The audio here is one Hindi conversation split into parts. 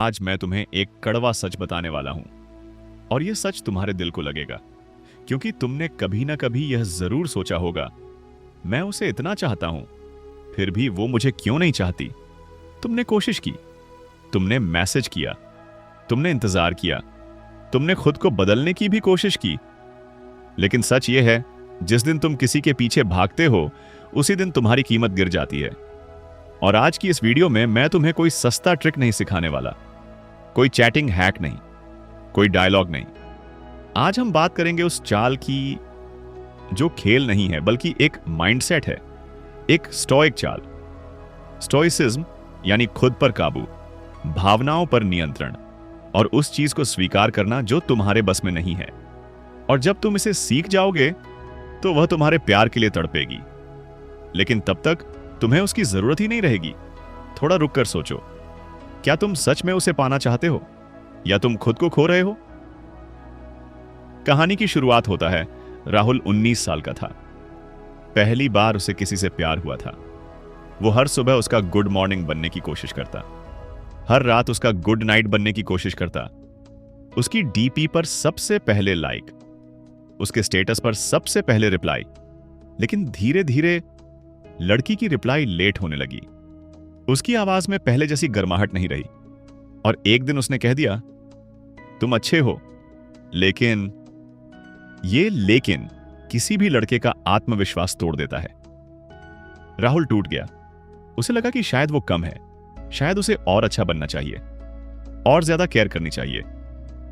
आज मैं तुम्हें एक कड़वा सच बताने वाला हूं और यह सच तुम्हारे दिल को लगेगा, क्योंकि तुमने कभी ना कभी यह जरूर सोचा होगा, मैं उसे इतना चाहता हूं, फिर भी वो मुझे क्यों नहीं चाहती। तुमने कोशिश की, तुमने मैसेज किया, तुमने इंतजार किया, तुमने खुद को बदलने की भी कोशिश की, लेकिन सच यह है, जिस दिन तुम किसी के पीछे भागते हो उसी दिन तुम्हारी कीमत गिर जाती है। और आज की इस वीडियो में मैं तुम्हें कोई सस्ता ट्रिक नहीं सिखाने वाला, कोई चैटिंग हैक नहीं, कोई डायलॉग नहीं। आज हम बात करेंगे उस चाल की जो खेल नहीं है बल्कि एक माइंडसेट है, एक स्टोइक चाल। स्टोइसिज्म यानी खुद पर काबू, भावनाओं पर नियंत्रण और उस चीज को स्वीकार करना जो तुम्हारे बस में नहीं है। और जब तुम इसे सीख जाओगे तो वह तुम्हारे प्यार के लिए तड़पेगी, लेकिन तब तक तुम्हें उसकी जरूरत ही नहीं रहेगी। थोड़ा रुक कर सोचो, क्या तुम सच में उसे पाना चाहते हो या तुम खुद को खो रहे हो? कहानी की शुरुआत होता है, राहुल 19 साल का था। पहली बार उसे किसी से प्यार हुआ था। वो हर सुबह उसका गुड मॉर्निंग बनने की कोशिश करता, हर रात उसका गुड नाइट बनने की कोशिश करता, उसकी डीपी पर सबसे पहले लाइक, उसके स्टेटस पर सबसे पहले रिप्लाई। लेकिन धीरे धीरे लड़की की रिप्लाई लेट होने लगी। उसकी आवाज में पहले जैसी गर्माहट नहीं रही और एक दिन उसने कह दिया, तुम अच्छे हो, लेकिन ये लेकिन किसी भी लड़के का आत्मविश्वास तोड़ देता है। राहुल टूट गया। उसे लगा कि शायद वो कम है, शायद उसे और अच्छा बनना चाहिए, और ज्यादा केयर करनी चाहिए।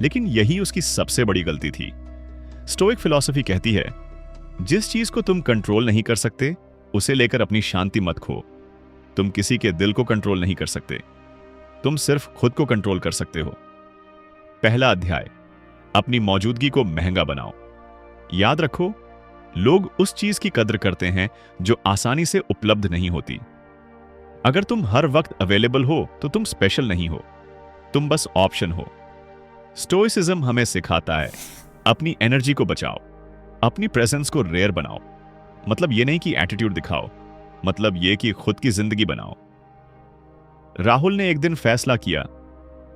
लेकिन यही उसकी सबसे बड़ी गलती थी। स्टोइक फिलॉसफी कहती है, जिस चीज को तुम कंट्रोल नहीं कर सकते उसे लेकर अपनी शांति मत खो। तुम किसी के दिल को कंट्रोल नहीं कर सकते, तुम सिर्फ खुद को कंट्रोल कर सकते हो। पहला अध्याय, अपनी मौजूदगी को महंगा बनाओ। याद रखो, लोग उस चीज की कद्र करते हैं जो आसानी से उपलब्ध नहीं होती। अगर तुम हर वक्त अवेलेबल हो तो तुम स्पेशल नहीं हो, तुम बस ऑप्शन हो। स्टोइसिज्म हमें सिखाता है, अपनी एनर्जी को बचाओ, अपनी प्रेजेंस को रेयर बनाओ। मतलब ये नहीं कि एटीट्यूड दिखाओ, मतलब ये कि खुद की जिंदगी बनाओ। राहुल ने एक दिन फैसला किया,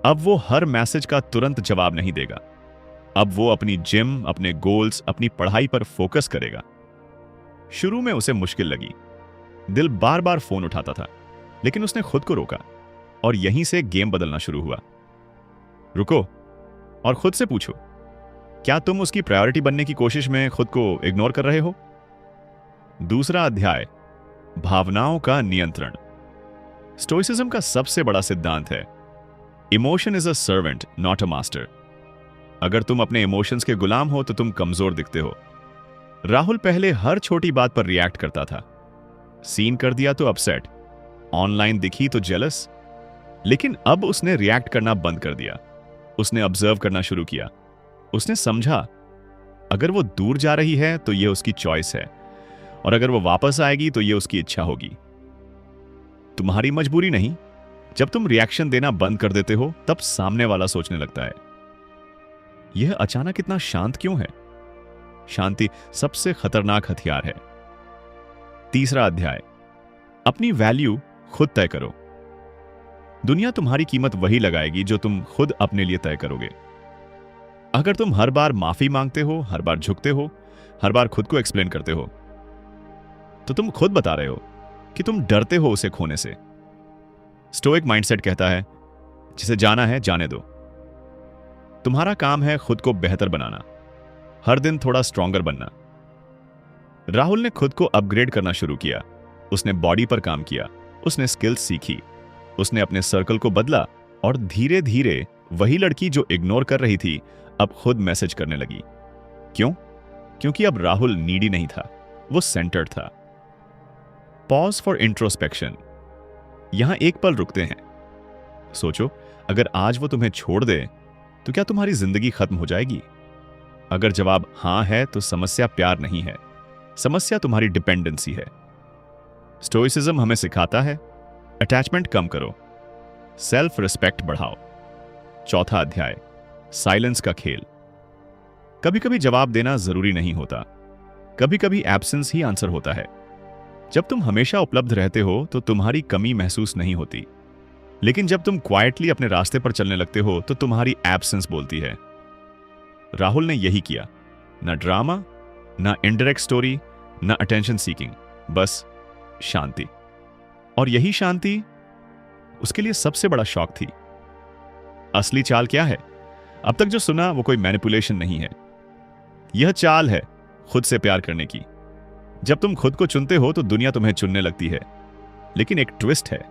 अब वो हर मैसेज का तुरंत जवाब नहीं देगा। अब वो अपनी जिम, अपने गोल्स, अपनी पढ़ाई पर फोकस करेगा। शुरू में उसे मुश्किल लगी, दिल बार बार फोन उठाता था, लेकिन उसने खुद को रोका और यहीं से गेम बदलना शुरू हुआ। रुको और खुद से पूछो, क्या तुम उसकी प्रायोरिटी बनने की कोशिश में खुद को इग्नोर कर रहे हो? दूसरा अध्याय, भावनाओं का नियंत्रण। स्टोइसिज्म का सबसे बड़ा सिद्धांत है, emotion is a servant not a master. अगर तुम अपने इमोशंस के गुलाम हो तो तुम कमजोर दिखते हो। राहुल पहले हर छोटी बात पर रिएक्ट करता था। सीन कर दिया तो अपसेट, ऑनलाइन दिखी तो जेलस। लेकिन अब उसने रिएक्ट करना बंद कर दिया। उसने ऑब्जर्व करना शुरू किया। उसने समझा, अगर वो दूर जा रही है तो यह उसकी चॉइस है, और अगर वो वापस आएगी तो यह उसकी इच्छा होगी, तुम्हारी मजबूरी नहीं। जब तुम रिएक्शन देना बंद कर देते हो तब सामने वाला सोचने लगता है, यह अचानक इतना शांत क्यों है? शांति सबसे खतरनाक हथियार है। तीसरा अध्याय, अपनी वैल्यू खुद तय करो। दुनिया तुम्हारी कीमत वही लगाएगी जो तुम खुद अपने लिए तय करोगे। अगर तुम हर बार माफी मांगते हो, हर बार झुकते हो, हर बार खुद को एक्सप्लेन करते हो, तो तुम खुद बता रहे हो कि तुम डरते हो उसे खोने से। स्टोइक माइंडसेट कहता है, जिसे जाना है जाने दो। तुम्हारा काम है खुद को बेहतर बनाना, हर दिन थोड़ा स्ट्रॉन्गर बनना। राहुल ने खुद को अपग्रेड करना शुरू किया। उसने बॉडी पर काम किया, उसने स्किल्स सीखी, उसने अपने सर्कल को बदला, और धीरे धीरे वही लड़की जो इग्नोर कर रही थी अब खुद मैसेज करने लगी। क्यों? क्योंकि अब राहुल नीडी नहीं था, वो सेंटर्ड था। Pause for introspection. यहां एक पल रुकते हैं। सोचो, अगर आज वो तुम्हें छोड़ दे तो क्या तुम्हारी जिंदगी खत्म हो जाएगी? अगर जवाब हां है तो समस्या प्यार नहीं है, समस्या तुम्हारी डिपेंडेंसी है। स्टोइसिज्म हमें सिखाता है, अटैचमेंट कम करो, सेल्फ रिस्पेक्ट बढ़ाओ। चौथा अध्याय, साइलेंस का खेल। कभी कभी जवाब देना जरूरी नहीं होता, कभी कभी एब्सेंस ही आंसर होता है। जब तुम हमेशा उपलब्ध रहते हो तो तुम्हारी कमी महसूस नहीं होती। लेकिन जब तुम क्वाइटली अपने रास्ते पर चलने लगते हो तो तुम्हारी एब्सेंस बोलती है। राहुल ने यही किया। ना ड्रामा, ना इनडायरेक्ट स्टोरी, ना अटेंशन सीकिंग, बस शांति। और यही शांति उसके लिए सबसे बड़ा शॉक थी। असली चाल क्या है? अब तक जो सुना वो कोई मैनिपुलेशन नहीं है। यह चाल है खुद से प्यार करने की। जब तुम खुद को चुनते हो तो दुनिया तुम्हें चुनने लगती है। लेकिन एक ट्विस्ट है,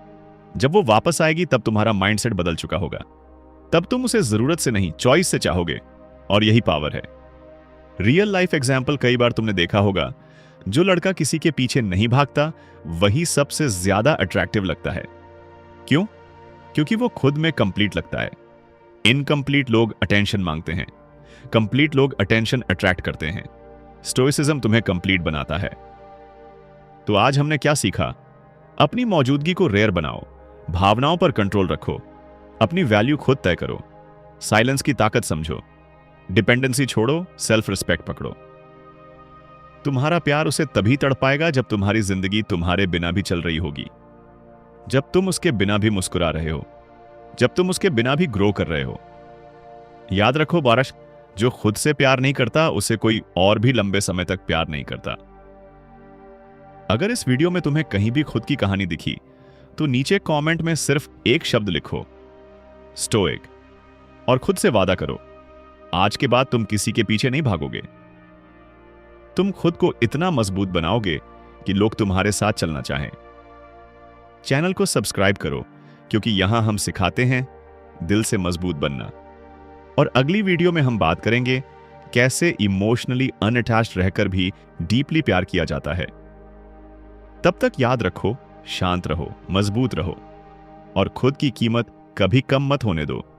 जब वो वापस आएगी तब तुम्हारा माइंडसेट बदल चुका होगा। तब तुम उसे जरूरत से नहीं, चॉइस से चाहोगे। और यही पावर है। रियल लाइफ एग्जाम्पल कई बार तुमने देखा होगा, जो लड़का किसी के पीछे नहीं भागता वही सबसे ज्यादा अट्रैक्टिव लगता है। क्यों? क्योंकि वो खुद में कंप्लीट लगता है। इनकम्प्लीट लोग अटेंशन मांगते हैं, कंप्लीट लोग अटेंशन अट्रैक्ट करते हैं। स्टोइसिज्म तुम्हें कंप्लीट बनाता है। तो आज हमने क्या सीखा? अपनी मौजूदगी को रेयर बनाओ, भावनाओं पर कंट्रोल रखो, अपनी वैल्यू खुद तय करो, साइलेंस की ताकत समझो, डिपेंडेंसी छोड़ो, सेल्फ रिस्पेक्ट पकड़ो। तुम्हारा प्यार उसे तभी तड़पाएगा जब तुम्हारी जिंदगी तुम्हारे बिना भी चल रही होगी, जब तुम उसके बिना भी मुस्कुरा रहे हो, जब तुम उसके बिना भी ग्रो कर रहे हो। याद रखो बारिश, जो खुद से प्यार नहीं करता उसे कोई और भी लंबे समय तक प्यार नहीं करता। अगर इस वीडियो में तुम्हें कहीं भी खुद की कहानी दिखी तो नीचे कमेंट में सिर्फ एक शब्द लिखो, स्टोइक, और खुद से वादा करो आज के बाद तुम किसी के पीछे नहीं भागोगे। तुम खुद को इतना मजबूत बनाओगे कि लोग तुम्हारे साथ चलना चाहें। चैनल को सब्सक्राइब करो, क्योंकि यहां हम सिखाते हैं दिल से मजबूत बनना। और अगली वीडियो में हम बात करेंगे कैसे इमोशनली अनअटैच्ड रहकर भी डीपली प्यार किया जाता है। तब तक याद रखो, शांत रहो, मजबूत रहो और खुद की कीमत कभी कम मत होने दो।